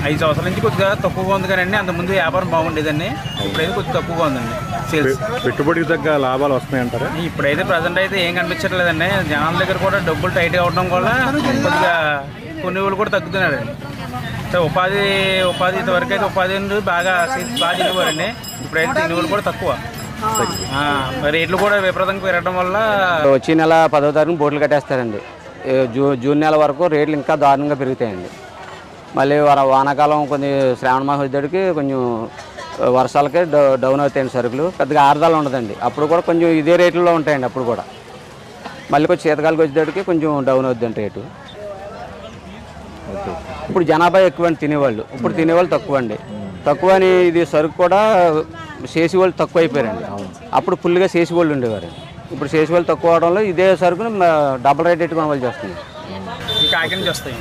5 సంవత్సరాల నుంచి కొద్దిగా తక్కువగా ఉంది కానీ అంతకుముందు వ్యాపారం బాగుండేదండి. ఇప్పుడైతే కొద్దిగా తక్కువగా ఉందండి సేల్స్. పెట్టుబడికి తగ్గ లాభాలు వస్తున్నాయంటారా? ఇప్పుడైతే ప్రజెంట్ అయితే ఏం కనిపించట్లేదండి. జనాల దగ్గర కూడా డబ్బులు టైట్ అవడం వల్ల కొద్దిగా కొనుగోలు కూడా తగ్గుతున్నారండి. ఉపాధి ఇంతవరకు అయితే ఉపాధి బాగా తినేవారండి. ఇప్పుడైతే తినేవాళ్ళు కూడా తక్కువ. రేట్లు కూడా విపరీతంగా పెరగడం వల్ల వచ్చే నెల 10వ తారీఖున బోట్లు కట్టేస్తారండి. జూన్ నెల వరకు రేట్లు ఇంకా దారుణంగా పెరుగుతాయండి. మళ్ళీ వానాకాలం కొంచెం శ్రావణ మాసం వచ్చేటికి కొంచెం వర్షాలకే డౌన్ అవుతాయండి సరుకులు. పెద్దగా ఆర్దాలు ఉండదండి. అప్పుడు కూడా కొంచెం ఇదే రేట్లలో ఉంటాయండి. అప్పుడు కూడా మళ్ళీ కొంచెం శీతకాలకు వచ్చేటికి కొంచెం డౌన్ అవుతుందండి రేటు. ఇప్పుడు జనాభా ఎక్కువ అండి తినేవాళ్ళు. ఇప్పుడు తినేవాళ్ళు తక్కువ అండి. తక్కువ అని ఇది సరుకు కూడా చేసేవాళ్ళు తక్కువ అయిపోయారండి. అప్పుడు ఫుల్గా చేసేవాళ్ళు ఉండేవారు. ఇప్పుడు చేసేవాళ్ళు తక్కువ అవడంలో ఇదే సరుకుని డబుల్ రేట్ పెట్టుకునే వాళ్ళు చేస్తున్నారు. కాకినాడ నుంచి వస్తాయి.